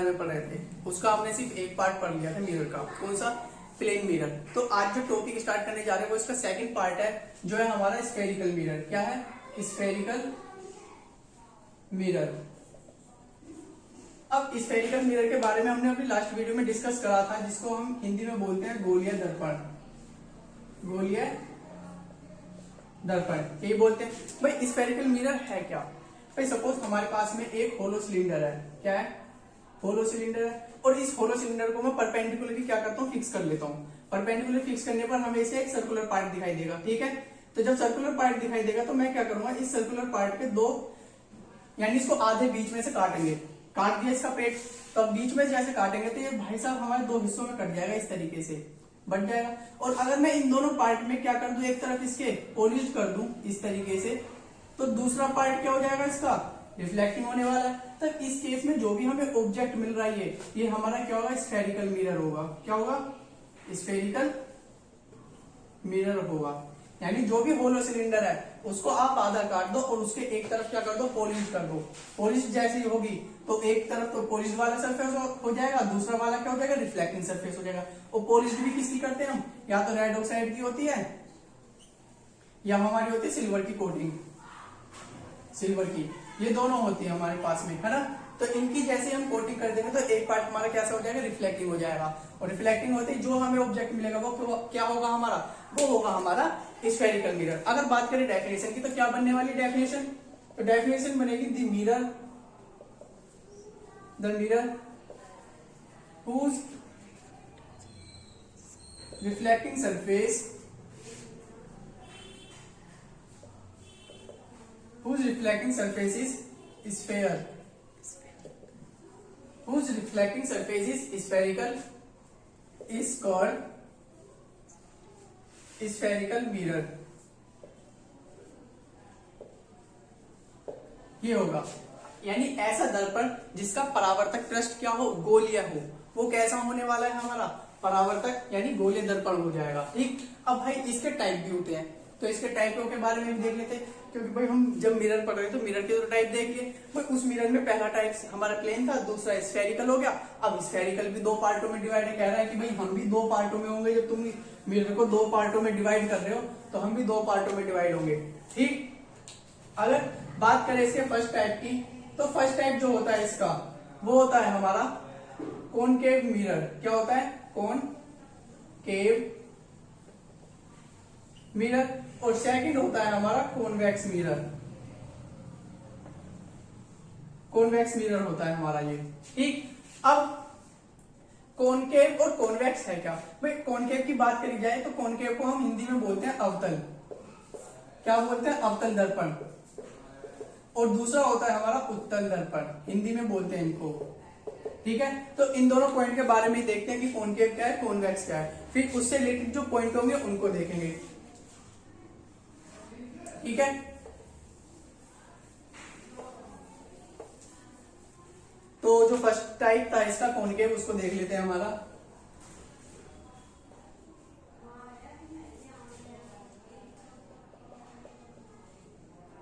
बारे में पढ़ रहे थे, उसका हमने सिर्फ एक पार्ट पढ़ लिया था मिरर का। कौन सा? Plane mirror. तो आज जो टॉपिक स्टार्ट करने जा रहे हैं वो इसका सेकंड पार्ट है, जो है हमारा स्फेरिकल मिरर। क्या है? Spherical mirror. अब स्फेरिकल मिरर के बारे में हमने अपनी लास्ट वीडियो में डिस्कस करा था, जिसको हम हिंदी में बोलते हैं गोलीय दर्पण। गोलीय दर्पण यही बोलते हैं। भाई स्फेरिकल मिरर है क्या? भाई सपोज हमारे पास में एक होलो सिलेंडर है। क्या है? होलो सिलेंडर है। और इस होलो सिलेंडर को मैं परपेंडिकुलरली क्या करता हूँ? फिक्स कर लेता हूँ। परपेंडिकुलर फिक्स करने पर हमें इसे एक सर्कुलर पार्ट दिखाई देगा। ठीक है, तो जब सर्कुलर पार्ट दिखाई देगा तो मैं क्या करूंगा, इस सर्कुलर पार्ट के दो, यानी इसको आधे बीच में से काटेंगे। काट दिया इसका पेट, तो अब बीच में जैसे काटेंगे तो ये भाई साहब हमारे दो हिस्सों में कट जाएगा, इस तरीके से बन जाएगा। और अगर मैं इन दोनों पार्ट में क्या कर दूं, एक तरफ इसके पॉलिश कर दूं इस तरीके से, तो दूसरा पार्ट क्या हो जाएगा, इसका रिफ्लेक्टिंग होने वाला है। तो इस केस में जो भी हमें ऑब्जेक्ट मिल रहा है ये हमारा क्या होगा, स्फेरिकल मिरर होगा। क्या होगा? स्फेरिकल मिरर होगा। यानी जो भी होलो सिलेंडर है उसको आप आधा काट दो और उसके एक तरफ क्या कर दो, पॉलिश कर दो। पॉलिश जैसी होगी तो एक तरफ तो पॉलिश वाला सरफेस हो जाएगा, दूसरा वाला क्या हो जाएगा, रिफ्लेक्टिंग सरफेस हो जाएगा। और पॉलिश भी किसकी करते हैं हम? या तो रेड ऑक्साइड की होती है या हमारी होती है सिल्वर की कोटिंग, सिल्वर की। ये दोनों होती है हमारे पास में, है ना। तो इनकी जैसे हम कोटिंग कर देंगे तो एक पार्ट हमारा कैसा हो जाएगा, रिफ्लेक्टिंग हो जाएगा। और रिफ्लेक्टिंग होते ही जो हमें ऑब्जेक्ट मिलेगा वो क्या होगा हमारा, वो होगा हमारा स्फेरिकल मिरर। अगर बात करें डेफिनेशन की तो क्या बनने वाली डेफिनेशन? तो डेफिनेशन बनेगी the mirror whose reflecting surface is sphere, whose reflecting surface is spherical is called spherical mirror। ये होगा, यानी ऐसा दर्पण जिसका परावर्तक पृष्ठ क्या हो, गोलीय हो। वो कैसा होने वाला है हमारा, परावर्तक यानी गोलीय दर्पण हो जाएगा। ठीक। अब भाई इसके टाइप भी होते हैं, तो इसके टाइपों के बारे में भी देख लेते हैं, क्योंकि भाई हम जब मिरर पढ़ रहे तो मिरर के तो टाइप देख लिए। भाई उस मिरर में पहला टाइप हमारा प्लेन था, दूसरा स्फेरिकल हो गया। अब स्फेरिकल भी दो पार्टों में डिवाइड है। कह रहा है कि भाई हम भी दो पार्टों में होंगे, जब तुम मिरर को दो पार्टों में डिवाइड कर रहे हो तो हम भी दो पार्टों में डिवाइड होंगे। ठीक। अगर बात करें इसके फर्स्ट टाइप की, तो फर्स्ट टाइप जो होता है इसका वो होता है हमारा कॉनकेव मिरर। क्या होता है? Concave mirror. और सेकंड होता है हमारा कॉन्वेक्स मिरर। कॉन्वेक्स मिरर होता है हमारा ये। ठीक। अब कॉनकेव और कॉन्वेक्स है क्या? भाई कॉनकेव की बात करी जाए तो कॉनकेव को हम हिंदी में बोलते हैं अवतल। क्या बोलते हैं? अवतल दर्पण। और दूसरा होता है हमारा उत्तल दर्पण, हिंदी में बोलते हैं इनको। ठीक है, तो इन दोनों पॉइंट के बारे में देखते हैं कि कॉनकेव क्या है, कॉन्वेक्स क्या है, फिर उससे रिलेटेड जो पॉइंट होंगे उनको देखेंगे। ठीक है, तो जो फर्स्ट टाइप था इसका कॉनकेव, उसको देख लेते हैं हमारा।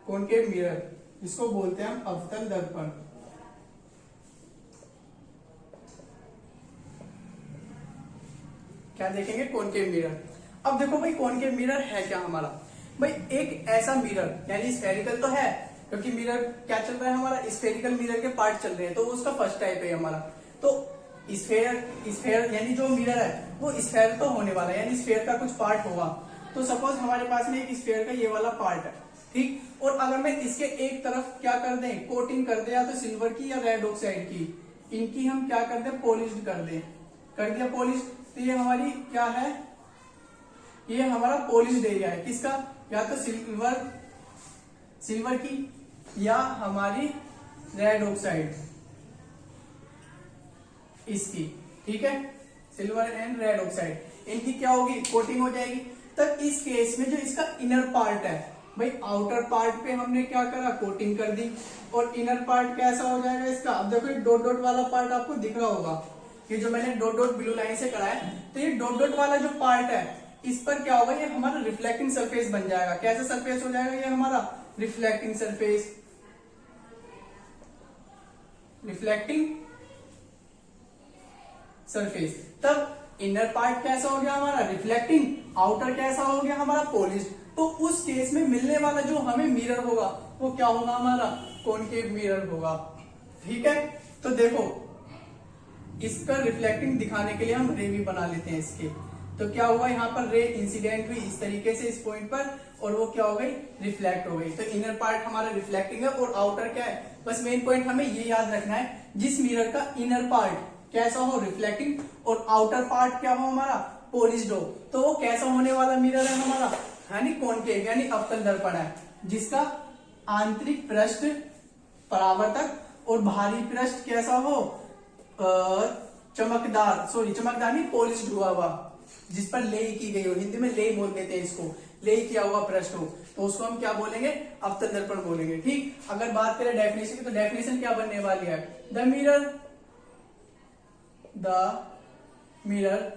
कॉनकेव मिरर, इसको बोलते हैं हम अवतल दर्पण। क्या देखेंगे? Concave mirror. अब देखो भाई कॉनकेव मिरर है क्या हमारा? भाई एक ऐसा मिरर, यानी स्फेरिकल तो है, क्योंकि मिरर क्या चल रहा है हमारा, स्फेरिकल मिरर के पार्ट चल रहे हैं, तो उसका फर्स्ट टाइप है हमारा। तो स्फेयर यानी जो मिरर है वो स्फेयर तो होने वाला है, यानी स्फेयर का कुछ पार्ट होगा। तो सपोज हमारे पास में एक स्फेयर का ये वाला पार्ट है। ठीक। और अगर मैं इसके एक तरफ क्या कर दें, कोटिंग कर दे, या तो सिल्वर की या रेड ऑक्साइड की, इनकी हम क्या कर दें, पॉलिश कर दें। कर दिया पॉलिश, तो ये हमारी क्या है, ये हमारा पॉलिश एरिया है। किसका? या तो सिल्वर की या हमारी रेड ऑक्साइड इसकी। ठीक है, सिल्वर एंड रेड ऑक्साइड इनकी क्या होगी, कोटिंग हो जाएगी। तब इस केस में जो इसका इनर पार्ट है, भाई आउटर पार्ट पे हमने क्या करा, कोटिंग कर दी। और इनर पार्ट कैसा हो जाएगा इसका? अब देखो ये डॉट डॉट वाला पार्ट आपको दिख रहा होगा, ये जो मैंने डॉट डॉट ब्लू लाइन से करा है, तो ये डॉट डॉट वाला जो पार्ट है इस पर क्या होगा, ये हमारा रिफ्लेक्टिंग सरफेस बन जाएगा। कैसा सरफेस हो जाएगा ये हमारा? Reflecting surface. Reflecting surface. तब इनर पार्ट कैसा हो गया हमारा रिफ्लेक्टिंग, आउटर कैसा हो गया हमारा पॉलिश्ड। तो उस केस में मिलने वाला जो हमें मिरर होगा वो क्या होगा हमारा कॉनकेव मिरर होगा। ठीक है, तो देखो इसका रिफ्लेक्टिंग दिखाने के लिए हम रे भी बना लेते हैं इसके। तो क्या हुआ यहाँ पर रे इंसिडेंट हुई इस तरीके से इस पॉइंट पर और वो क्या हो गई रिफ्लेक्ट हो गई। तो इनर पार्ट हमारा रिफ्लेक्टिंग है और आउटर क्या है, बस मेन पॉइंट हमें ये याद रखना है जिस मिरर का इनर पार्ट कैसा हो रिफ्लेक्टिंग और आउटर पार्ट क्या हो हमारा पॉलिश्ड हो, तो वो कैसा होने वाला मिरर है हमारा यानी कॉनकेव यानी अवतल दर्पण है, जिसका आंतरिक पृष्ठ परावर्तक और बाहरी पृष्ठ कैसा हो चमकदार नहीं पॉलिश्ड हुआ हुआ, जिस पर लेई की गई हो, हिंदी में लेई बोल देते हैं इसको, लेई किया हुआ पृष्ठ हो, तो उसको हम क्या बोलेंगे अवतल दर्पण बोलेंगे। ठीक, अगर बात करें डेफिनेशन की तो डेफिनेशन क्या बनने वाली है, the mirror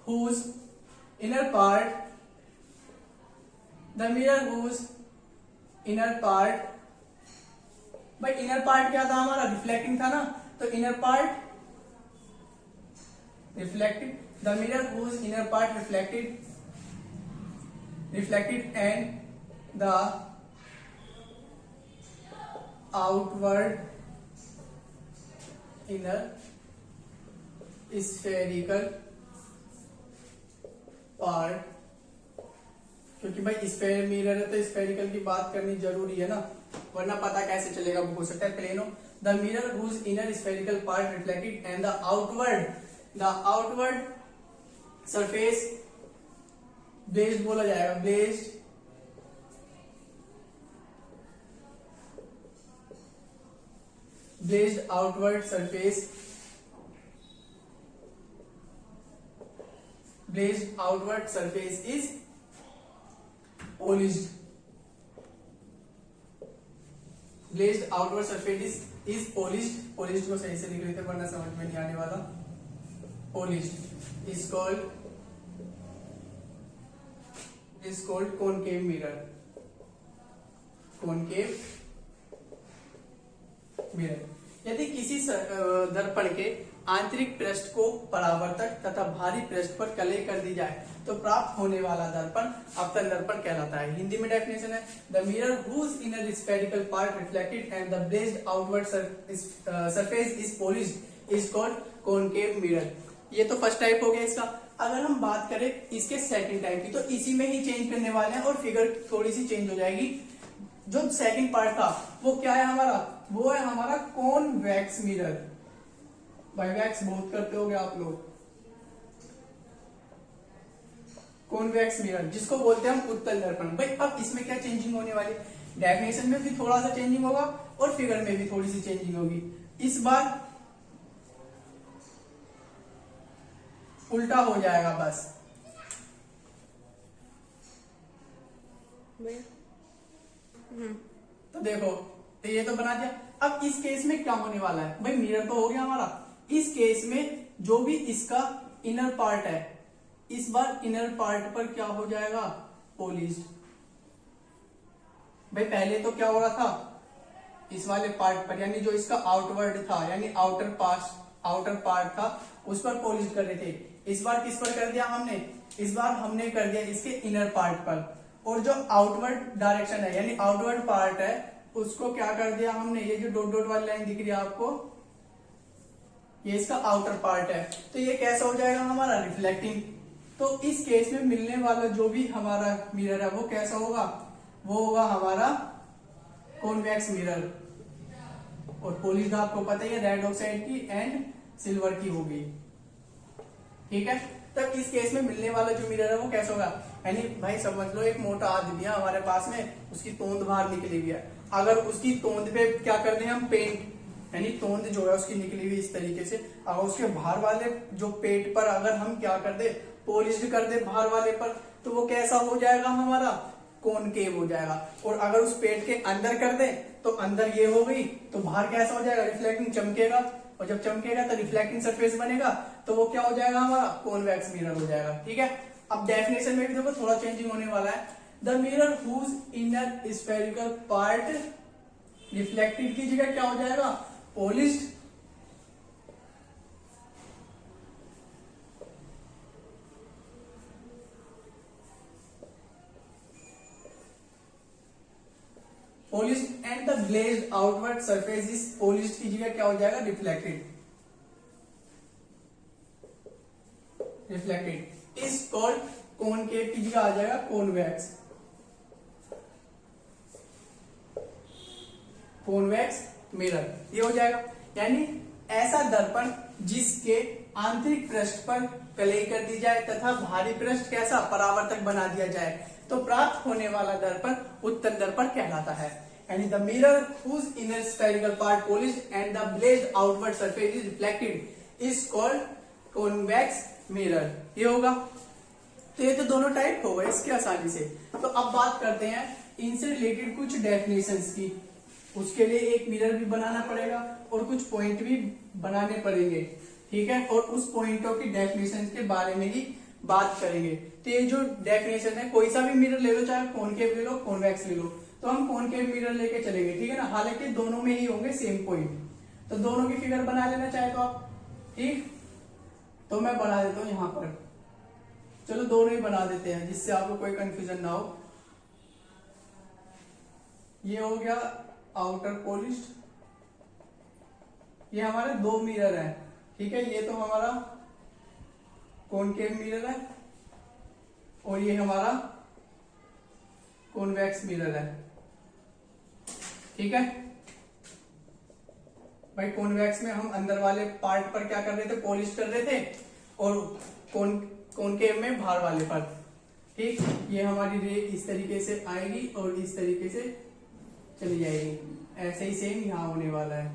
whose inner part भाई इनर पार्ट क्या था हमारा रिफ्लेक्टिंग था ना, तो inner part reflected, the mirror whose inner part reflected and the outward inner spherical part, क्योंकि भाई स्फेयर मिरर है तो स्फेरिकल की बात करनी जरूरी है ना, वरना पता कैसे चलेगा, हो सकता है प्लेन हो। The mirror whose inner spherical part reflected and the outward surface blazed बोला जाएगा, blazed outward surface, blazed outward surface is polished, blazed outward surface is polished को सही से लिख लेते वरना समझ में नहीं आने वाला। polished is called concave mirror, यदि किसी दर्पण के आंतरिक पृष्ठ को परावर्तक तथा बाहरी पृष्ठ पर कलई कर दी जाए तो प्राप्त होने वाला दर्पण अवतल दर्पण कहलाता है। हिंदी में डेफिनेशन है the mirror whose inner spherical part reflected and the blazed outward surface is polished is called concave mirror। ये तो फर्स्ट टाइप हो गया इसका। अगर हम बात करें इसके सेकंड टाइप की तो इसी में ही चेंज करने वाले हैं और फिगर थोड़ी सी चेंज हो जाएगी। जो सेकंड पार्ट था वो क्या है हमारा, वो है हमारा कॉन्वेक्स मिरर। बाइवैक्स बहुत करते होगे आप लोग, कॉन्वेक्स मिरर जिसको बोलते हैं हम उत्तल दर्पण। भाई अब इसमें क्या चेंजिंग होने वाली, डेफिनेशन में भी थोड़ा सा चेंजिंग होगा और फिगर में भी थोड़ी सी चेंजिंग होगी। इस बार उल्टा हो जाएगा बस। तो देखो तो ये तो बना दिया। अब इस केस में क्या होने वाला है, भाई मिरर तो हो गया हमारा, इस केस में जो भी इसका इनर पार्ट है इस बार इनर पार्ट पर क्या हो जाएगा पॉलिश्ड। भाई पहले तो क्या हो रहा था इस वाले पार्ट पर यानी जो इसका आउटवर्ड था यानी आउटर पार्ट था उस पर पॉलिश कर रहे थे। इस बार किस पर कर दिया हमने, इस बार हमने कर दिया इसके इनर पार्ट पर, और जो आउटवर्ड डायरेक्शन है यानी आउटवर्ड पार्ट है उसको क्या कर दिया हमने, ये जो डॉट डॉट वाली लाइन दिख रही है आपको ये इसका आउटर पार्ट है, तो ये कैसा हो जाएगा हमारा रिफ्लेक्टिंग। तो इस केस में मिलने वाला जो भी हमारा मिरर है वो कैसा होगा, वो होगा हमारा कॉन्वेक्स मिरर। और पॉलिश्ड आपको पता ही है रेड ऑक्साइड की एंड सिल्वर की होगी। ठीक है, तब इस केस में मिलने वाला जो मिरर है वो कैसा होगा, यानी भाई समझ लो एक मोटा आदमी है हमारे पास में, उसकी तोंद बाहर निकली हुई है, अगर उसकी तोंद पे क्या कर दें हम पेंट, यानी तोंद जो है उसकी निकली हुई इस तरीके से, अगर उसके बाहर वाले जो पेट पर अगर हम क्या कर दे पॉलिश्ड कर दे बाहर वाले पर, तो वो कैसा हो जाएगा हमारा कॉनकेव हो जाएगा। और अगर उस पेट के अंदर कर दे तो अंदर ये हो गई तो बाहर कैसा हो जाएगा रिफ्लेक्टिंग चमकेगा, और जब चमकेगा तो रिफ्लेक्टिंग सरफेस बनेगा तो वो क्या हो जाएगा हमारा कॉन्वेक्स मिरर हो जाएगा। ठीक है, अब डेफिनेशन में भी देखो थोड़ा चेंजिंग होने वाला है। The mirror whose inner spherical part reflected की जगह क्या हो जाएगा polished, polished and the glazed outward surface is polished की जगह क्या हो जाएगा, reflected. Reflected is called concave की जगह आ जाएगा कॉन्वेक्स। कॉन्वेक्स मिरर ये हो जाएगा, यानी ऐसा दर्पण जिसके आंतरिक पृष्ठ पर कलई कर दी जाए तथा बाहरी पृष्ठ कैसा परावर्तक बना दिया जाए तो प्राप्त होने वाला दर्पण उत्तल दर्पण कहलाता है। यानी the mirror whose inner spherical part polished and the glazed outward surface is reflected is called convex mirror. ये होगा। तो ये तो दोनों टाइप हो गए इसके आसानी से। तो अब बात करते हैं इनसे रिलेटेड कुछ डेफिनेशंस की। उसके लिए एक मिरर भी बनाना पड़ेगा और कुछ पॉइंट भी बनाने पड़ेंगे, ठीक है। और उस पॉइंटों की डेफिनेशन के बारे में ही बात करेंगे। तो ये जो डेफिनेशन है, कोई सा भी मिरर ले लो, चाहे कॉनकेव ले लो, कॉन्वेक्स ले लो, तो हम कॉनकेव मिरर लेके चलेंगे, ठीक है ना। हालांकि दोनों में ही होंगे सेम पॉइंट, तो दोनों की फिगर बना लेना चाहे तो आप, ठीक। तो मैं बना देता हूं यहां पर, चलो दोनों ही बना देते हैं जिससे आपको कोई कंफ्यूजन ना हो। ये हो गया आउटर पॉलिश्ड, ये हमारे दो मिरर है, ठीक है। ये तो हमारा कॉनकेव मिरर है और ये हमारा कॉन्वेक्स मिरर है, ठीक है भाई। कॉन्वेक्स में हम अंदर वाले पार्ट पर क्या कर रहे थे, पॉलिश कर रहे थे, और कॉनकेव में बाहर वाले पर, ठीक। ये हमारी रे इस तरीके से आएगी और इस तरीके से चली जाएगी। ऐसे ही सेम यहाँ होने वाला है,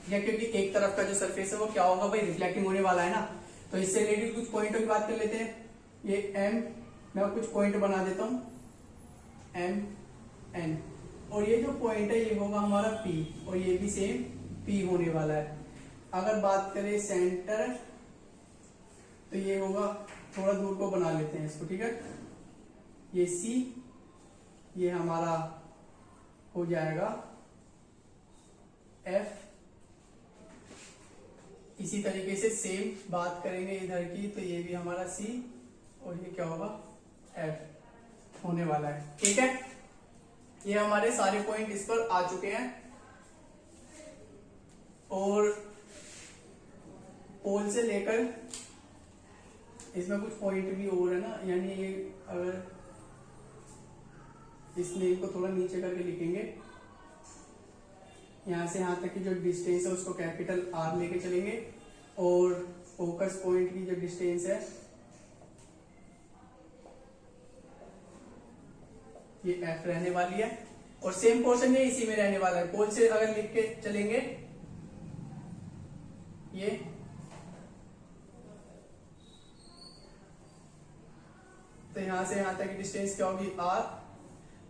या क्योंकि एक तरफ का जो सरफेस है वो क्या होगा भाई, रिफ्लेक्टिंग होने वाला है ना। तो इससे रिलेटेड कुछ पॉइंटों की बात कर लेते हैं। ये एम, मैं कुछ पॉइंट बना देता हूं, एम एन, और ये जो पॉइंट है ये होगा हमारा पी, और ये भी सेम पी होने वाला है। अगर बात करें सेंटर, तो ये होगा, थोड़ा दूर को बना लेते हैं इसको, ठीक है। ये सी, ये हमारा हो जाएगा एफ। इसी तरीके से सेम बात करेंगे इधर की, तो ये भी हमारा सी और ये क्या होगा, एफ होने वाला है, ठीक है। ये हमारे सारे पॉइंट इस पर आ चुके हैं। और पोल से लेकर इसमें कुछ पॉइंट भी और है ना, यानी ये अगर इस नेम को थोड़ा नीचे करके लिखेंगे, यहां से यहां तक की जो डिस्टेंस है उसको कैपिटल आर लेके चलेंगे, और फोकस पॉइंट की जो डिस्टेंस है ये एफ रहने वाली है, और सेम पोर्शन ये इसी में रहने वाला है। पोल से अगर लिख के चलेंगे, ये तो यहां से यहां तक की डिस्टेंस क्या होगी, आर,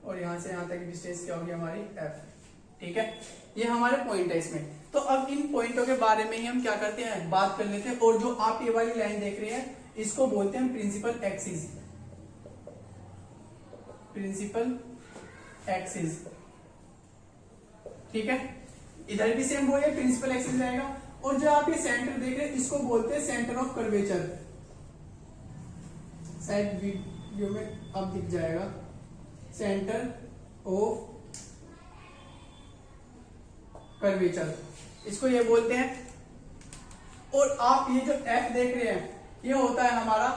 और यहां से यहां तक की डिस्टेंस क्या होगी हमारी, एफ, ठीक है। ये हमारे पॉइंट है इसमें। तो अब इन पॉइंटों के बारे में ही हम क्या करते हैं, बात कर लेते हैं। और जो आप ये वाली लाइन देख रहे हैं इसको बोलते हैं प्रिंसिपल एक्सिस। प्रिंसिपल एक्सिस, ठीक है। इधर भी सेम वही है, प्रिंसिपल एक्सिस रहेगा। और जो आप ये सेंटर देख रहे हैं इसको बोलते हैं सेंटर ऑफ कर्वेचर। शायद वीडियो में अब दिख जाएगा, सेंटर ऑफ कर्वेचर, इसको ये बोलते हैं। और आप ये जो एफ देख रहे हैं ये होता है हमारा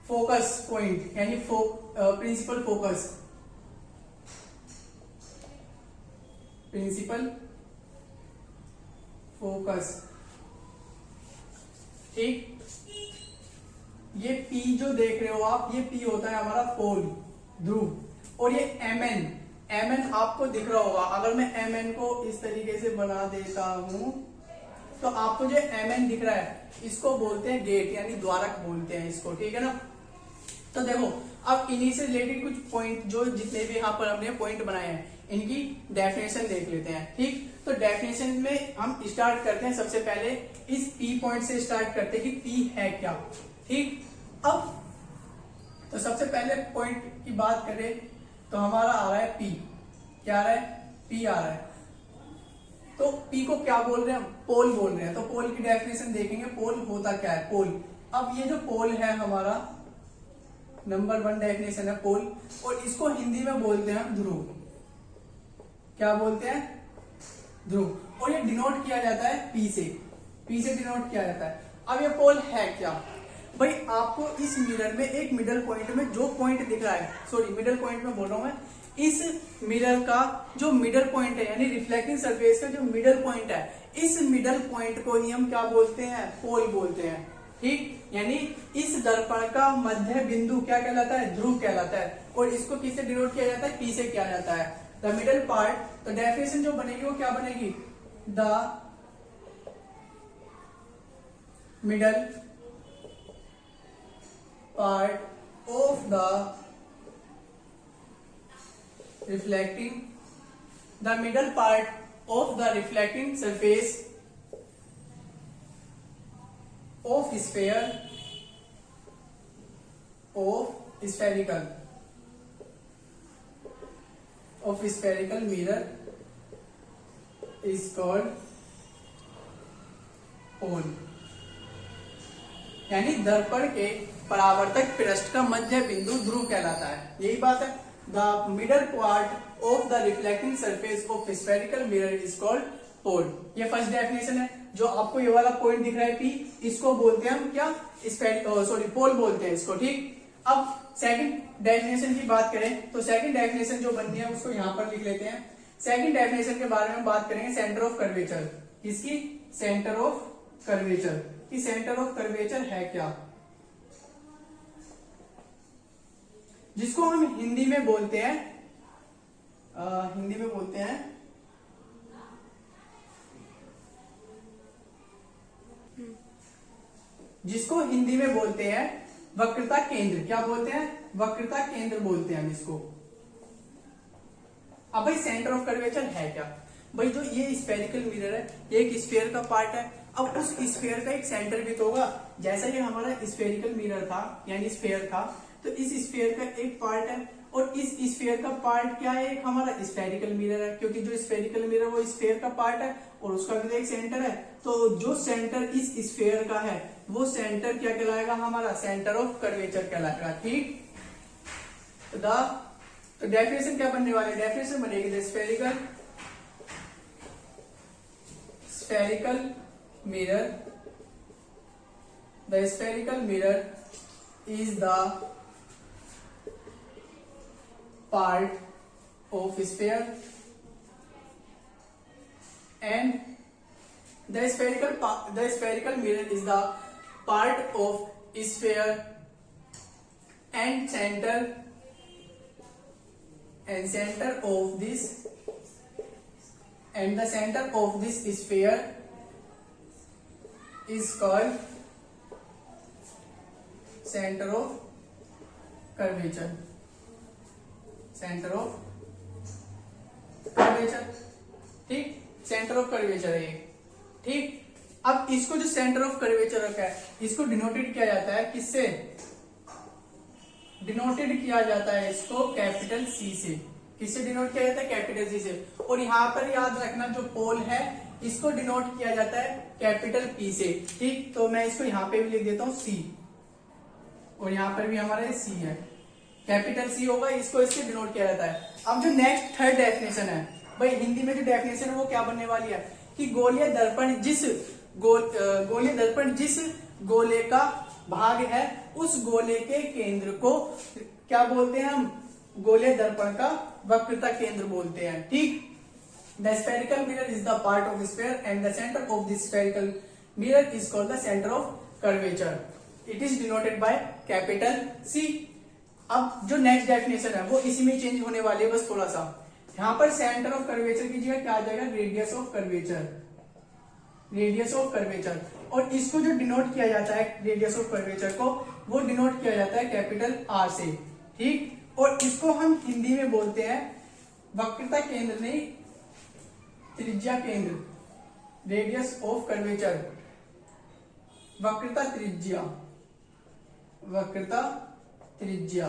फोकस पॉइंट, यानी प्रिंसिपल फोकस, प्रिंसिपल फोकस, ठीक। ये पी जो देख रहे हो आप, ये पी होता है हमारा पोल, ध्रुव। और ये एम एन, एम एन आपको दिख रहा होगा। अगर मैं एम एन को इस तरीके से बना देता हूं तो आपको जो एम एन दिख रहा है इसको बोलते हैं गेट, यानी द्वारक बोलते हैं इसको, ठीक है ना। तो देखो अब इन्हीं से रिलेटेड कुछ पॉइंट, जो जितने भी यहाँ पर हमने पॉइंट बनाए हैं, इनकी डेफिनेशन देख लेते हैं, ठीक। तो डेफिनेशन में हम स्टार्ट करते हैं सबसे पहले इस पी पॉइंट से स्टार्ट करते हैं कि पी है क्या, ठीक। अब तो सबसे पहले पॉइंट की बात करें तो हमारा आ रहा है पी, क्या आ रहा है, पी आ रहा है। तो पी को क्या बोल रहे हैं हम, पोल बोल रहे हैं। तो पोल की डेफिनेशन देखेंगे, पोल होता क्या है, पोल। अब ये जो पोल है हमारा नंबर 1 डेफिनेशन है पोल, और इसको हिंदी में बोलते हैं ध्रुव। क्या बोलते हैं, ध्रुव। और ये डिनोट किया जाता है पी से, पी से डिनोट किया जाता है। अब ये पोल है क्या भाई, आपको इस मिरर में एक मिडल पॉइंट में जो पॉइंट दिख रहा है, सॉरी मिडल पॉइंट में बोल रहा हूं मैं, इस मिरर का जो मिडल पॉइंट है यानी रिफ्लेक्टिंग सरफेस का जो मिडल पॉइंट है, इस मिडल पॉइंट को ही हम क्या बोलते हैं, पोल बोलते हैं। ठीक, यानी इस दर्पण का मध्य बिंदु क्या कहलाता है, ध्रुव कहलाता है। और इसको किससे डिनोट किया जाता है, पी से किया जाता है। द मिडल पार्ट, तो डेफिनेशन जो बनेगी वो क्या बनेगी, the middle part of the reflecting, the middle part of the reflecting surface of sphere of spherical mirror is called pole। यानी दर्पण के परावर्तक पृष्ठ का मध्य बिंदु ध्रुव कहलाता है, यही बात है। The middle part of the reflecting surface of spherical mirror is called pole। ये फर्स्ट डेफिनेशन है। जो आपको ये वाला पॉइंट दिख रहा है P, इसको बोलते हैं हम क्या, पोल बोलते हैं इसको। ठीक, अब सेकंड डेफिनेशन की बात करें तो सेकंड डेफिनेशन जो बननी है उसको यहाँ पर लिख लेते हैं। सेकंड डेफिनेशन के बारे में बात करेंगे सेंटर ऑफ कर्वेचर। किसकी, सेंटर ऑफ कर्वेचर की। सेंटर ऑफ कर्वेचर है क्या, जिसको हम हिंदी में बोलते हैं, हिंदी में बोलते हैं जिसको हिंदी में बोलते हैं वक्रता केंद्र। क्या बोलते हैं, वक्रता केंद्र बोलते हैं हम इसको। अब भाई सेंटर ऑफ कर्वेचर है क्या भाई, जो ये स्फेरिकल मिरर है ये एक स्फीयर का पार्ट है। अब उस स्फीयर का एक सेंटर भी तो होगा, जैसा ये हमारा स्फेरिकल मिरर था यानी स्फीयर था, तो इस स्फीयर का एक पार्ट है और इस स्फीयर का पार्ट क्या है, एक हमारा स्फेरिकल मिरर है, क्योंकि जो स्फेरिकल मिरर वो स्फीयर का पार्ट है और उसका भी एक सेंटर है। तो जो सेंटर इस स्फीयर का है वो सेंटर क्या कहलाएगा, हमारा सेंटर ऑफ कर्वेचर कहलाएगा। ठीक, तो डेफिनेशन क्या बनने वाले, डेफिनेशन बनेगी the spherical mirror is the part of sphere and the spherical mirror is the part of sphere and center of this and the center of this sphere is called center of curvature। Centre of curvature, ठीक, centre of curvature है ये। ठीक, अब इसको जो centre of curvature रखा है इसको डिनोटेड किया जाता है किससे, डिनोटेड किया जाता है इसको कैपिटल सी से। किससे डिनोट किया जाता है, कैपिटल सी से। और यहां पर याद रखना जो पोल है इसको डिनोट किया जाता है कैपिटल पी से। ठीक, तो मैं इसको यहां पे भी लिख देता हूं सी, और यहां पर भी हमारा सी है, कैपिटल सी होगा, इसको इससे डिनोट किया जाता है। अब जो नेक्स्ट थर्ड डेफिनेशन है भाई, हिंदी में जो डेफिनेशन है वो क्या बनने वाली है कि गोलीय दर्पण जिस गोले का भाग है उस गोले के केंद्र को क्या बोलते हैं हम, गोलीय दर्पण का वक्रता केंद्र बोलते हैं। ठीक, the spherical mirror is the part of sphere and the centre of the spherical mirror is called the centre of curvature. It is denoted by capital C. अब जो नेक्स्ट डेफिनेशन है वो इसी में चेंज होने वाली है, बस थोड़ा सा। यहां पर सेंटर ऑफ कर्वेचर की जगह क्या आ जाएगा, radius of curvature, radius of curvature. और इसको जो डिनोट किया जाता है रेडियस ऑफ कर्वेचर को, वो डिनोट किया जाता है कैपिटल आर से। ठीक, और इसको हम हिंदी में बोलते हैं वक्रता केंद्र नहीं, त्रिज्या केंद्र, रेडियस ऑफ कर्वेचर, वक्रता त्रिज्या, वक्रता त्रिज्या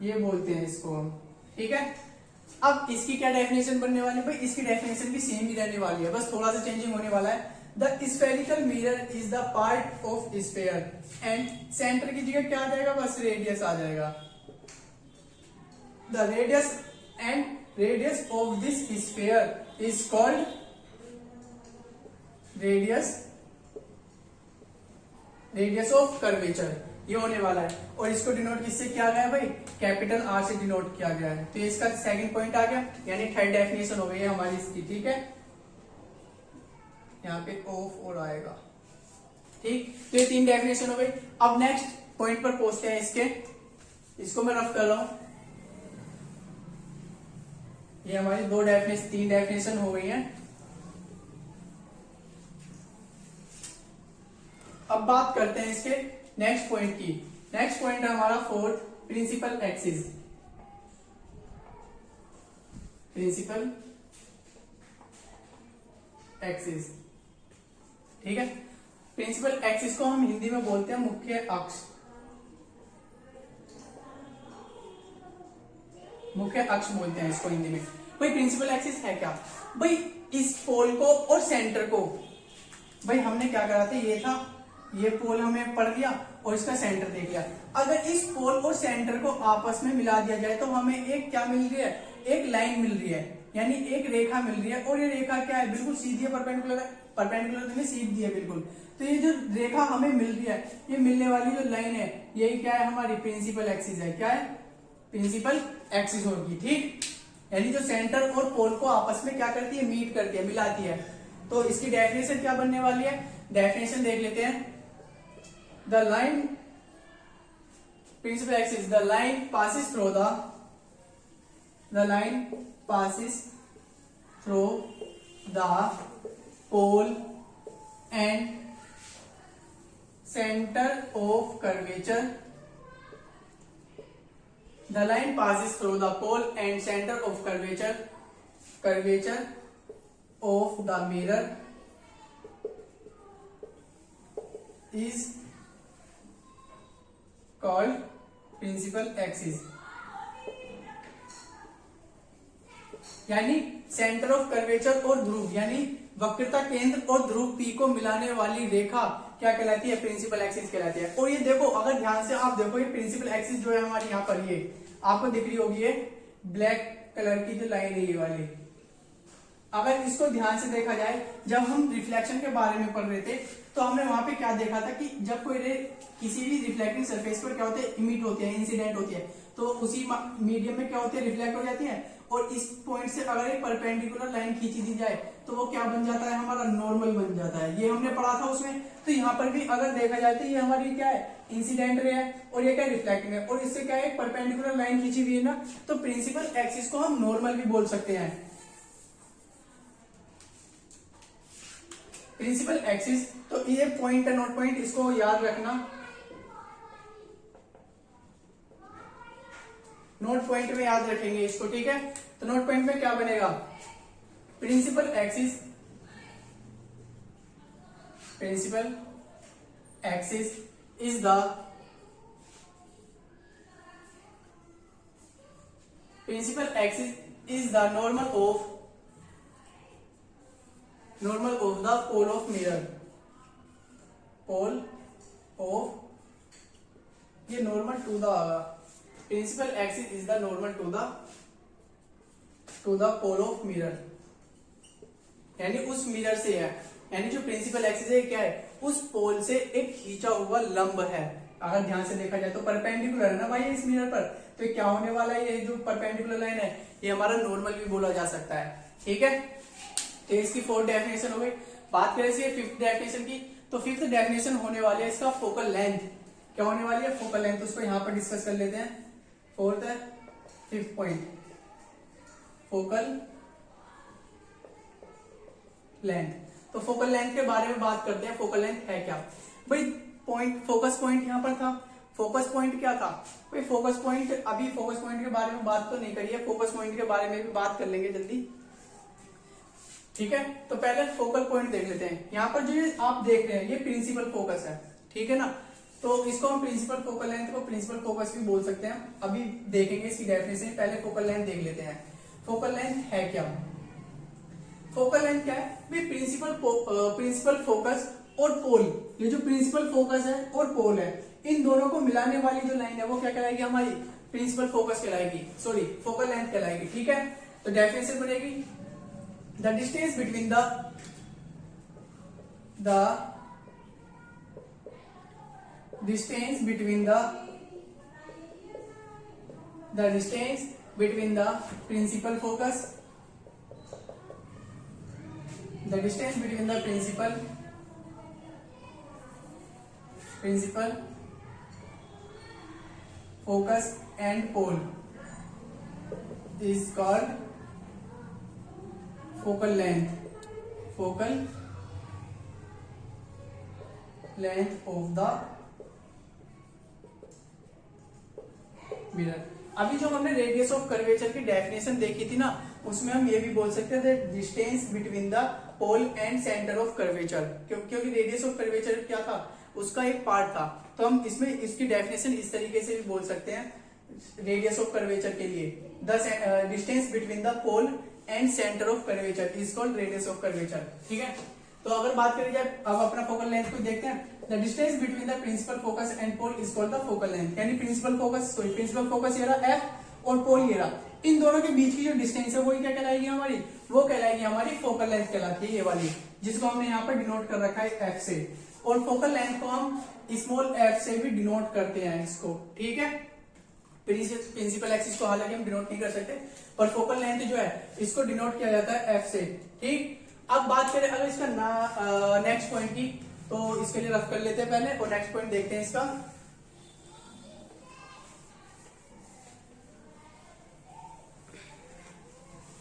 ये बोलते हैं इसको हम। ठीक है, अब इसकी क्या डेफिनेशन बनने वाली है भाई, इसकी डेफिनेशन भी सेम ही रहने वाली है, बस थोड़ा सा चेंजिंग होने वाला है। The spherical mirror is the part of sphere and centre की जगह क्या आ जाएगा, बस रेडियस आ जाएगा। The radius and radius of this sphere is called radius of curvature. ये होने वाला है और इसको डिनोट किससे किया गया है भाई, कैपिटल आर से डिनोट किया गया है। तो इसका सेकंड पॉइंट आ गया, यानी थर्ड डेफिनेशन हो गई है हमारी इसकी। ठीक है, यहाँ पे ऑफ और आएगा। ठीक, तो ये 3 डेफिनेशन हो गई। अब नेक्स्ट पॉइंट पर पहुंचते हैं इसके, इसको मैं रफ कर रहा हूं। ये हमारी 3 डेफिनेशन हो गई हैं। अब बात करते हैं इसके नेक्स्ट पॉइंट की। नेक्स्ट पॉइंट है हमारा 4th, principal axis. Principal axis, ठीक है। प्रिंसिपल एक्सिस को हम हिंदी में बोलते हैं मुख्य अक्ष। मुख्य अक्ष बोलते हैं इसको हिंदी में। भाई प्रिंसिपल एक्सिस है क्या, भाई इस पोल को और सेंटर को, भाई हमने क्या करा था, ये था, ये पोल हमें पढ़ लिया और इसका सेंटर देख लिया। अगर इस पोल और सेंटर को आपस में मिला दिया जाए तो हमें एक क्या मिल रही है, एक लाइन मिल रही है, यानी एक रेखा मिल रही है। और ये रेखा क्या है, बिल्कुल सीधी है, परपेंडिकुलर है। परपेंडिकुलर तो सीधी है बिल्कुल। तो ये जो रेखा हमें मिल रही है, ये मिलने वाली जो लाइन है, यही क्या है, हमारी प्रिंसिपल एक्सिस है। क्या है, प्रिंसिपल एक्सिस होगी। ठीक, यानी जो सेंटर और पोल को आपस में क्या करती है, मीट करती है, मिलाती है। तो इसकी डेफिनेशन क्या बनने वाली है, डेफिनेशन देख लेते हैं। The line, principal axis, the line passes through the pole and centre of curvature. The line passes through the pole and center of curvature of the mirror is called principal axis। यानी centre of curvature और ध्रुव, यानी वक्रता केंद्र और ध्रुव P को मिलाने वाली रेखा क्या कहलाती है, प्रिंसिपल एक्सिस कहलाती है। और ये देखो, अगर ध्यान से आप देखो, ये प्रिंसिपल एक्सिस जो है हमारी यहाँ पर, ये आपको दिख रही होगी, ये ब्लैक कलर की जो लाइन है ये वाली। अगर इसको ध्यान से देखा जाए, जब हम रिफ्लेक्शन के बारे में पढ़ रहे थे तो हमने वहां पे क्या देखा था कि जब कोई रे किसी भी रिफ्लेक्टिंग सरफेस पर क्या होते हैं, इमिट होती है, इंसिडेंट होती है, तो उसी मीडियम में क्या होती है, रिफ्लेक्ट हो जाती है। और इस पॉइंट से अगर एक परपेंडिकुलर लाइन खींची दी जाए तो वो क्या बन जाता है, हमारा नॉर्मल बन जाता है। ये हमने पढ़ा था उसमें। तो यहाँ पर भी अगर देखा जाए तो ये हमारी क्या है, इंसिडेंट रे है, और ये क्या रिफ्लेक्टिंग है, और इससे क्या है, एक परपेंडिकुलर लाइन खींची हुई है ना, तो प्रिंसिपल एक्सिस को हम नॉर्मल भी बोल सकते हैं। प्रिंसिपल एक्सिस, तो ये पॉइंट है, नोट पॉइंट, इसको याद रखना। नोट पॉइंट में याद रखेंगे इसको, ठीक है। तो नोट पॉइंट में क्या बनेगा, principal axis is the normal of the pole of mirror. Pole of, ये नॉर्मल टू द आगा, principal axis is the normal to the pole of mirror, यानी उस मिरर से है, यानी जो प्रिंसिपल एक्सिस है क्या है, उस पोल से एक खींचा हुआ लंब है। अगर ध्यान से देखा जाए तो परपेंडिकुलर है ना भाई इस मिरर पर, तो क्या होने वाला है, ये जो परपेंडिकुलर लाइन है ये हमारा नॉर्मल भी बोला जा सकता है। ठीक है, तो इसकी 4th डेफिनेशन हो गई। बात करें इसकी 5th डेफिनेशन की, तो 5th डेफिनेशन होने वाली है इसका फोकल लेंथ। क्या होने वाली है, फोकल लेंथ। उसको यहां पर डिस्कस कर लेते हैं। 4th है 5th पॉइंट, फोकल लेंथ। तो फोकल लेंथ के बारे में बात करते हैं। फोकल लेंथ है क्या भाई, पॉइंट, फोकस पॉइंट यहां पर था। फोकस पॉइंट क्या था भाई, फोकस पॉइंट, अभी फोकस पॉइंट के बारे में बात तो नहीं करी है, फोकस पॉइंट के बारे में भी बात कर लेंगे जल्दी। ठीक है, तो पहले फोकल पॉइंट देख लेते हैं। यहाँ पर जो ये आप देख रहे हैं ये प्रिंसिपल फोकस है, ठीक है ना। तो इसको हम प्रिंसिपल फोकल लेंथ को प्रिंसिपल फोकस भी बोल सकते हैं। अभी देखेंगे इसकी डेफिनेशन, पहले फोकल लेंथ देख लेते हैं। फोकल लेंथ है क्या, फोकल लेंथ क्या है भाई, प्रिंसिपल फोकस और पोल, ये जो प्रिंसिपल फोकस है और पोल है, इन दोनों को मिलाने वाली जो लाइन है वो क्या कहलाएगी हमारी, प्रिंसिपल फोकस कहलाएगी, सॉरी फोकल लेंथ कहलाएगी। ठीक है, तो डेफिनेशन बनेगी the distance between distance between the principal focus, the distance between the principal focus and pole is called focal length of the mirror. अभी जो हमने रेडियस ऑफ कर्वेचर की डेफिनेशन देखी थी ना, उसमें हम ये भी बोल सकते थे distance between the pole and centre of curvature, क्योंकि रेडियस ऑफ कर्वेचर क्या था, उसका एक पार्ट था। तो हम इसमें इसकी डेफिनेशन इस तरीके से भी बोल सकते हैं रेडियस ऑफ कर्वेचर के लिए, the distance between the pole and centre of curvature is called radius of curvature. ठीक है, तो अगर बात करी जाए अब अपना फोकल लेंथ को देखते हैं, the distance between the principal focus and pole is called the focal length. यानी प्रिंसिपल फोकस ये रहा एफ और पोल ये रहा, इन दोनों के बीच की जो डिस्टेंस है वो क्या कहलाएगी हमारी, वो कहलाएगी हमारी फोकल लेंथ कहलाती है, ये वाली जिसको हमने यहाँ पर डिनोट कर रखा है एफ से। और फोकल लेंथ को हम स्मॉल एफ से भी डिनोट करते हैं इसको। ठीक है, प्रिंसिपल एक्सिस को हालांकि हम डिनोट नहीं कर सकते, पर फोकल लेंथ जो है इसको डिनोट किया जाता है एफ से। ठीक, अब बात करें अगर इसका नेक्स्ट पॉइंट की, तो इसके लिए रफ कर लेते हैं पहले और नेक्स्ट पॉइंट देखते हैं इसका।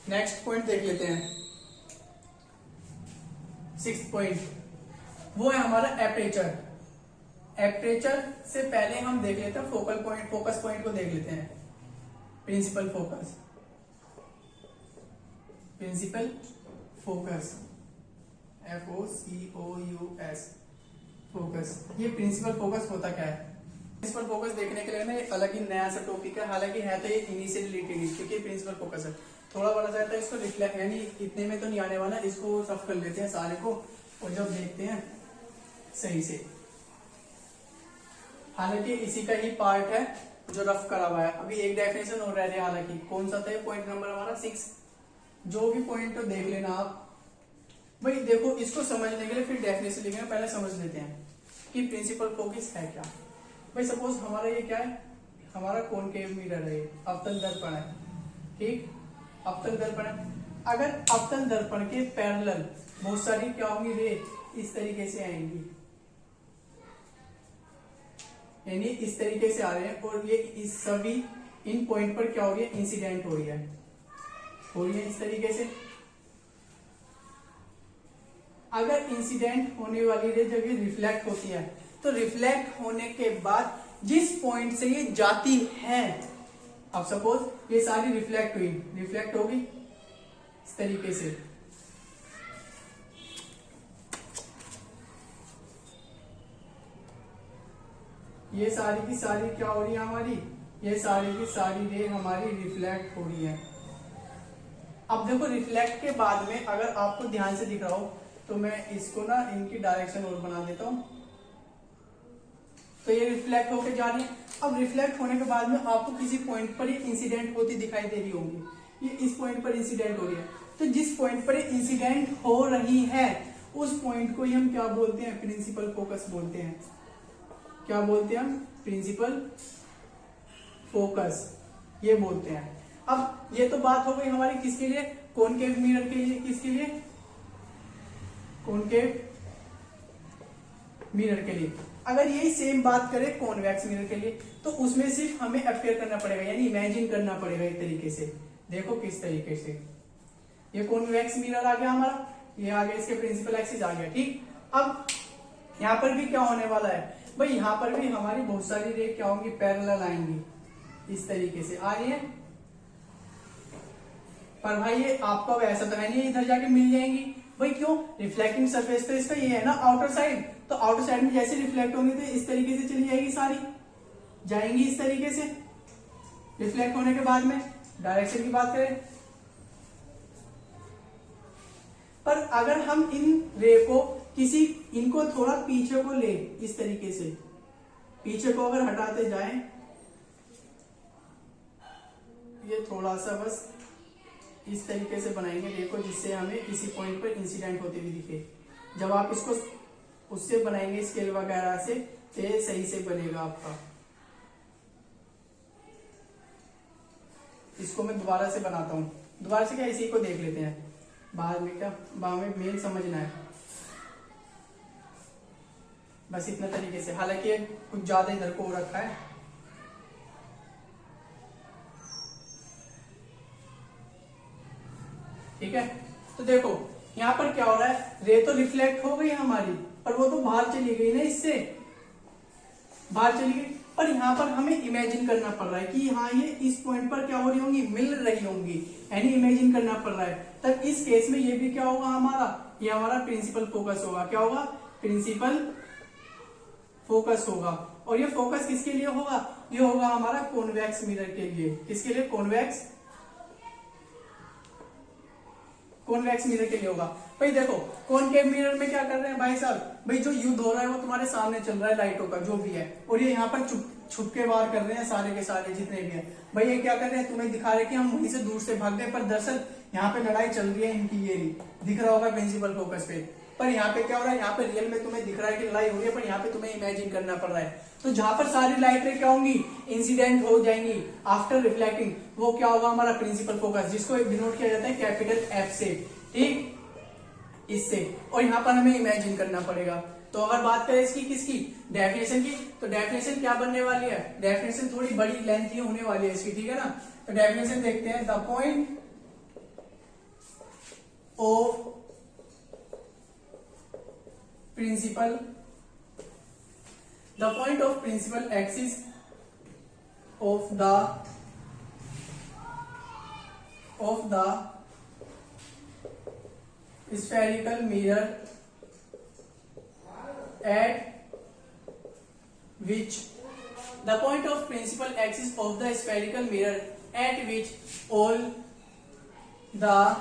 नेक्स्ट पॉइंट देख लेते हैं, 6th पॉइंट, वो है हमारा एपरेचर। एपरेचर से पहले हम देख लेते हैं फोकस पॉइंट को देख लेते हैं। Principal focus FOCOUS focus. ये प्रिंसिपल फोकस होता क्या है? प्रिंसिपल फोकस देखने के लिए ना अलग ही नया सा टॉपिक है, हालांकि है तो ये इनिशियल रिलेटेड, क्योंकि प्रिंसिपल फोकस है थोड़ा बड़ा सा है, इसको रिफ्लेक्ट यानी इतने में तो नहीं आने वाला, इसको सब कर लेते हैं सारे को और जब देखते हैं सही से। हालांकि इसी का ही पार्ट है जो रफ करा हुआ है। अभी एक डेफिनेशन और रह रही है, हालांकि कौन सा था पॉइंट नंबर हमारा 6। जो भी पॉइंट तो देख लेना आप भाई। देखो इसको समझने के लिए फिर डेफिनेशन लिखेंगे, पहले समझ लेते हैं कि प्रिंसिपल फोकस है क्या। भाई सपोज हमारा ये क्या है, हमारा कॉनकेव मिरर है, अवतल दर्पण है। ठीक, अवतल दर्पण है। अगर अवतल दर्पण के पैरेलल बहुत सारी क्या होंगी रे, इस तरीके से आएंगी, यानी इस तरीके से आ रहे हैं और ये इस सभी इन पॉइंट पर क्या हो रही है, इंसिडेंट हो रही है इस तरीके से। अगर इंसिडेंट होने वाली रे जब ये रिफ्लेक्ट होती है, तो रिफ्लेक्ट होने के बाद जिस पॉइंट से ये जाती है, अब सपोज ये सारी रिफ्लेक्ट होगी इस तरीके से, ये सारी की सारी क्या हो रही है हमारी, ये सारी की सारी रे हमारी रिफ्लेक्ट हो रही है। अब देखो रिफ्लेक्ट के बाद में अगर आपको ध्यान से दिख रहा हो तो मैं इसको ना इनकी डायरेक्शन और बना देता हूं, तो ये रिफ्लेक्ट होके जा रही है। अब रिफ्लेक्ट होने के बाद में आपको किसी पॉइंट पर ये इंसिडेंट होती दिखाई दे रही होगी, ये इस पॉइंट पर इंसिडेंट हो रही है। तो जिस पॉइंट पर इंसिडेंट हो रही है उस पॉइंट को ही हम क्या बोलते हैं, प्रिंसिपल फोकस बोलते हैं। क्या बोलते हैं हम, प्रिंसिपल फोकस ये बोलते हैं। अब ये तो बात हो गई हमारी किसके लिए, कॉनकेव मिरर के लिए। किसके लिए, कॉनकेव मिरर के लिए। अगर यही सेम बात करें कॉन्वेक्स मिरर के लिए, तो उसमें सिर्फ हमें अपेयर करना पड़ेगा, यानी इमेजिन करना पड़ेगा एक तरीके से। देखो किस तरीके से, ये कॉन्वेक्स मिरर आ गया हमारा, ये आ गया इसके प्रिंसिपल एक्सिस आ गया। ठीक, अब यहाँ पर भी क्या होने वाला है भाई, यहाँ पर भी हमारी बहुत सारी रे क्या होंगी, पैरेलल आएंगी, इस तरीके से आ रही है। पर भाई ये आपका वैसा तो है नहीं इधर जाके मिल जाएंगी भाई, क्यों, रिफ्लेक्टिंग सरफेस तो इसका ये है ना आउटर साइड, तो आउटर साइड में जैसे रिफ्लेक्ट होंगे तो इस तरीके से चली जाएगी, सारी जाएंगी इस तरीके से। रिफ्लेक्ट होने के बाद में डायरेक्शन की बात करें, पर अगर हम इन रे को इनको थोड़ा पीछे को ले, इस तरीके से पीछे को अगर हटाते जाएं, ये थोड़ा सा बस इस तरीके से बनाएंगे देखो, जिससे हमें किसी पॉइंट पर इंसिडेंट होते हुए दिखे। जब आप इसको उससे बनाएंगे स्केल वगैरह से, तो ये सही से बनेगा आपका। इसको मैं दोबारा से बनाता हूँ, दोबारा से क्या इसी को देख लेते हैं, बाद में क्या बाद में मेन समझना है। बस इतना तरीके से, हालांकि कुछ ज्यादा इधर को रखा है। ठीक है, तो देखो यहाँ पर क्या हो रहा है, रे तो रिफ्लेक्ट हो गई हमारी, पर वो तो बाहर चली गई ना, इससे बाहर चली गई। पर यहाँ पर हमें इमेजिन करना पड़ रहा है कि हाँ ये इस पॉइंट पर क्या हो रही होंगी, मिल रही होंगी, यानी इमेजिन करना पड़ रहा है। तब इस केस में ये भी क्या होगा हमारा, ये हमारा प्रिंसिपल फोकस होगा। क्या होगा, प्रिंसिपल फोकस होगा। और ये फोकस किसके लिए होगा, ये होगा हमारा कॉन्वेक्स मिरर के लिए। किसके लिए, कॉन्वेक्स मिरर के लिए होगा। भाई देखो कॉनकेव मिरर में क्या कर रहे हैं भाई साहब, भाई जो युद्ध हो रहा है वो तुम्हारे सामने चल रहा है लाइटों का जो भी है, और ये यहाँ पर छुप के वार कर रहे हैं सारे के सारे जितने भी हैं। भाई ये क्या कर रहे हैं, तुम्हें दिखा रहे हैं कि हम वहीं से दूर से भाग गए, पर दरअसल यहाँ पे लड़ाई चल रही है इनकी, ये दिख रहा होगा प्रिंसिपल फोकस पे। पर यहाँ पे क्या हो रहा है, यहाँ पे रियल में तुम्हें दिख रहा है कि लड़ाई हो रही है, पर यहाँ पे तुम्हें इमेजिन करना पड़ रहा है। तो जहां पर सारी लाइटें क्या होंगी, इंसिडेंट हो जाएंगी आफ्टर रिफ्लेक्टिंग, वो क्या होगा हमारा प्रिंसिपल फोकस, जिसको डिनोट किया जाता है कैपिटल एफ से। ठीक, इससे। और यहाँ पर हमें इमेजिन करना पड़ेगा। तो अगर बात करें इसकी किसकी, डेफिनेशन की, तो डेफिनेशन क्या बनने वाली है, डेफिनेशन थोड़ी बड़ी लेंथ की होने वाली है इसकी, ठीक है ना। तो डेफिनेशन देखते हैं, the point of principal, the point of principal axis of the spherical mirror at which the point of principal axis of the spherical mirror at which all the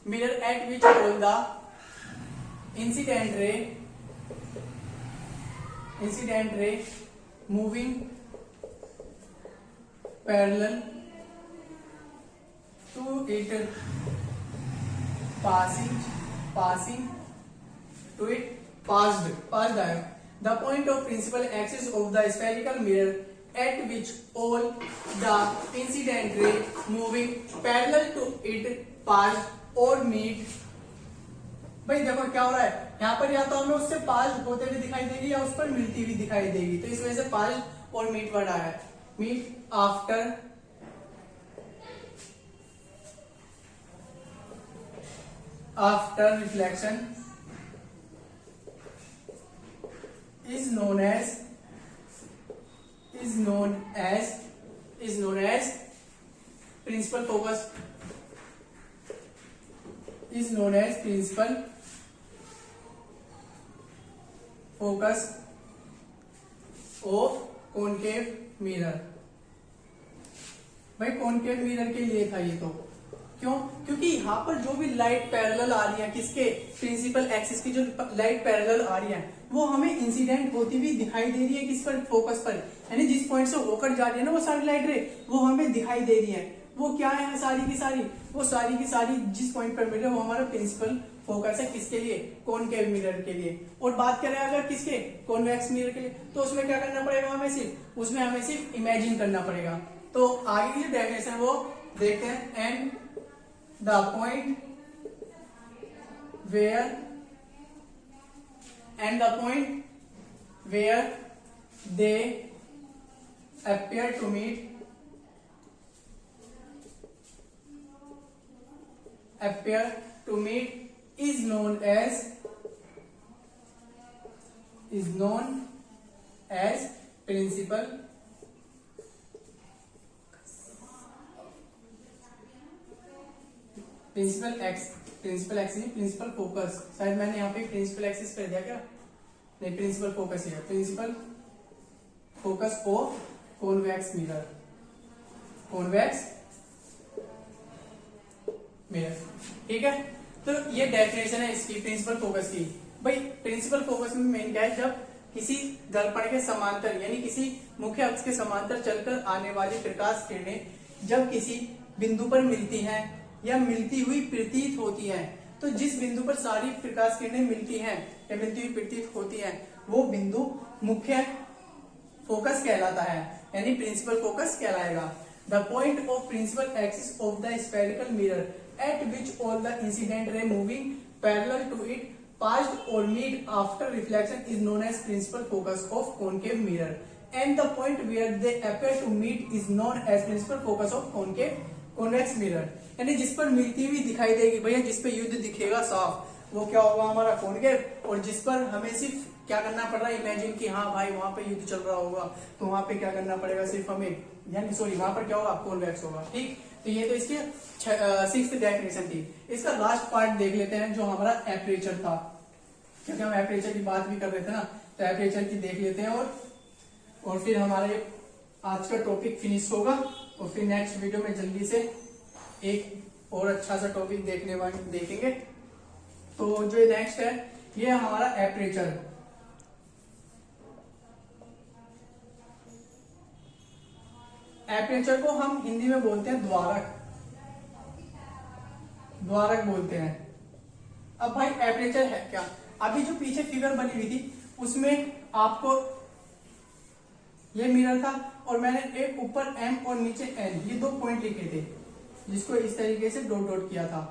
mirror at which all the incident ray moving parallel to it passed आया। The point of principal axis of the spherical mirror at which all the incident ray moving parallel to it passed or meet। भाई देखो क्या हो रहा है, यहाँ पर या तो हमें उससे पास होते हुए दिखाई देगी या उस पर मिलती हुई दिखाई देगी, तो इस वजह से पास और मीट वर्ड आया है। Meet after reflection is known as principal focus, is known as principal focus of concave mirror। भाई कॉनकेव मिरर के लिए था ये, तो क्यों, क्योंकि यहाँ पर जो भी लाइट पैरेलल आ रही है, किसके, प्रिंसिपल एक्सिस की जो लाइट पैरेलल आ रही है, वो हमें इंसिडेंट होती हुई दिखाई दे रही है किस पर, फोकस पर, यानी जिस पॉइंट से होकर जा रही है ना वो सारी लाइट रे, वो हमें दिखाई दे रही है। वो क्या है, सारी की सारी, वो सारी की सारी जिस पॉइंट पर मिल रही है वो हमारा प्रिंसिपल फोकस है, किसके लिए, कॉनकेव मिरर के लिए। और बात करें अगर किसके, कॉन्वेक्स मिरर के लिए, तो उसमें क्या करना पड़ेगा हमें, सिर्फ इमेजिन करना पड़ेगा। तो आगे की जो डेफिनेशन वो देखते हैं, and the point where they appear to meet is known as principal focus. शायद मैंने यहाँ पे प्रिंसिपल एक्सिस कर दिया क्या, नहीं, प्रिंसिपल फोकस ही है, principal focus of convex mirror, ठीक है। तो ये डेफिनेशन है इसकी प्रिंसिपल फोकस की। भाई प्रिंसिपल फोकस में मेन क्या है, जब किसी दर्पण के समांतर यानी किसी मुख्य अक्ष के समांतर चलकर आने वाली प्रकाश किरणें जब किसी बिंदु पर मिलती हैं या मिलती हुई प्रतीत होती हैं, तो जिस बिंदु पर सारी प्रकाश किरणें मिलती हैं या मिलती हुई प्रतीत होती हैं वो बिंदु मुख्य फोकस कहलाता है, यानी प्रिंसिपल फोकस कहलाएगा। The point of principal axis of the spherical mirror at which all the incident ray moving parallel to it passed or meet after reflection is known as principal focus of concave mirror, and the point where they appear to meet is known as principal focus of concave convex mirror। यानी जिस पर मिलती हुई दिखाई देगी भैया, जिस पे युद्ध दिखेगा साफ वो क्या होगा हमारा कॉनकेव, और जिस पर हमें सिर्फ क्या करना पड़ रहा है इमेजिन कि हाँ भाई वहां पे युद्ध चल रहा होगा तो वहां पे क्या करना पड़ेगा सिर्फ हमें, यानी सॉरी वहां पर क्या होगा कॉन्वेक्स होगा। ठीक, तो ये तो इसकी 6th डेफिनेशन थी। इसका लास्ट पार्ट देख लेते हैं जो हमारा एपरेचर था, क्योंकि हम एपरेचर की बात भी कर रहे थे ना, तो एपरेचर की देख लेते हैं और फिर हमारे आज का टॉपिक फिनिश होगा और फिर नेक्स्ट वीडियो में जल्दी से एक और अच्छा सा टॉपिक देखेंगे। तो जो नेक्स्ट है ये हमारा एपरेचर। एपरेचर को हम हिंदी में बोलते हैं द्वारक, द्वारक बोलते हैं। अब भाई एपरेचर है क्या, अभी जो पीछे फिगर बनी हुई थी उसमें आपको ये मिरर था और मैंने एक ऊपर एम और नीचे एन ये 2 पॉइंट लिखे थे जिसको इस तरीके से डॉट डॉट किया था,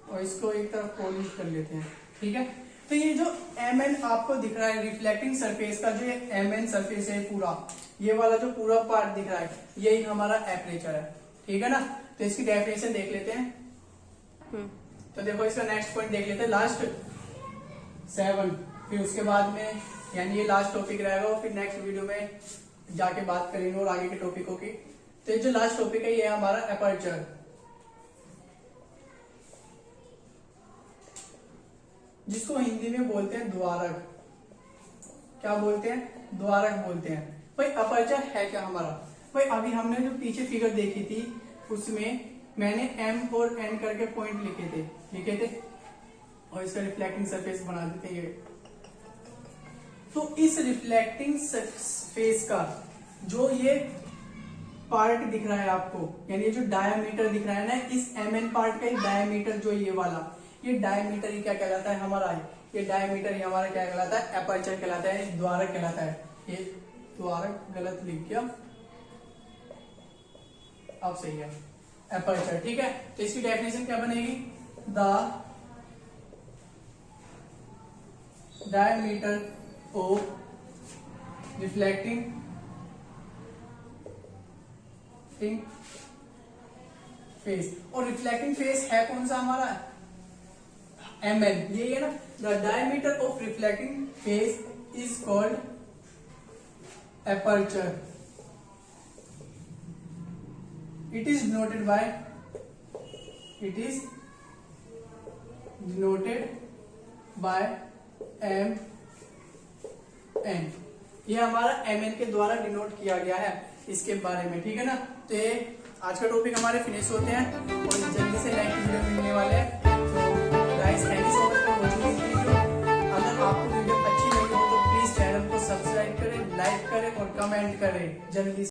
और इसको एक तरफ पॉलिश कर लेते हैं। ठीक है, तो ये जो एम एन आपको दिख रहा है रिफ्लेक्टिंग सरफेस का, जो ये एम एन सरफेस है पूरा, ये वाला जो पूरा पार्ट दिख रहा है यही हमारा एपरेचर है। ठीक है ना, तो इसकी डेफिनेशन देख लेते हैं। तो देखो इसका नेक्स्ट पॉइंट देख लेते हैं, लास्ट 7, फिर उसके बाद में यानी ये लास्ट टॉपिक रहेगा और फिर नेक्स्ट वीडियो में जाके बात करेंगे और आगे के टॉपिकों की। तो ये जो लास्ट टॉपिक है ये हमारा एपर्चर, जिसको हिंदी में बोलते हैं द्वारक। क्या बोलते हैं, द्वारक बोलते हैं। भाई अपर्चर है क्या हमारा, भाई अभी हमने जो पीछे फिगर देखी थी उसमें मैंने एम और एन करके पॉइंट लिखे थे और इसका रिफ्लेक्टिंग सरफेस बना देते हैं। तो इस रिफ्लेक्टिंग सरफेस का जो ये पार्ट दिख रहा है आपको, यानी ये जो डायमीटर दिख रहा है ना, इस एम एन पार्ट का एक डायमीटर जो ये वाला, ये डायमीटर ही क्या कहलाता है हमारा, ये डायमीटर ही हमारा क्या कहलाता है, एपर्चर कहलाता है, द्वारक कहलाता है। ये द्वारक गलत लिख गया, अब सही है, एपर्चर। ठीक है, तो इसकी डेफिनेशन क्या बनेगी, the diameter of reflecting face. और रिफ्लेक्टिंग फेस है कौन सा हमारा, एम एन, ये है ना। The diameter of reflecting face is called aperture. It is denoted by m n। ये हमारा एम एन के द्वारा डिनोट किया गया है इसके बारे में। ठीक है ना, तो ये आज का टॉपिक हमारे फिनिश होते हैं और जल्दी से नेक्स्ट वीडियो मिलने वाले हैं। तो guys thank you so much for watching this video. अगर आपको वीडियो अच्छी लगी हो तो प्लीज चैनल को सब्सक्राइब करें, लाइक करें और कमेंट करें जल्दी से।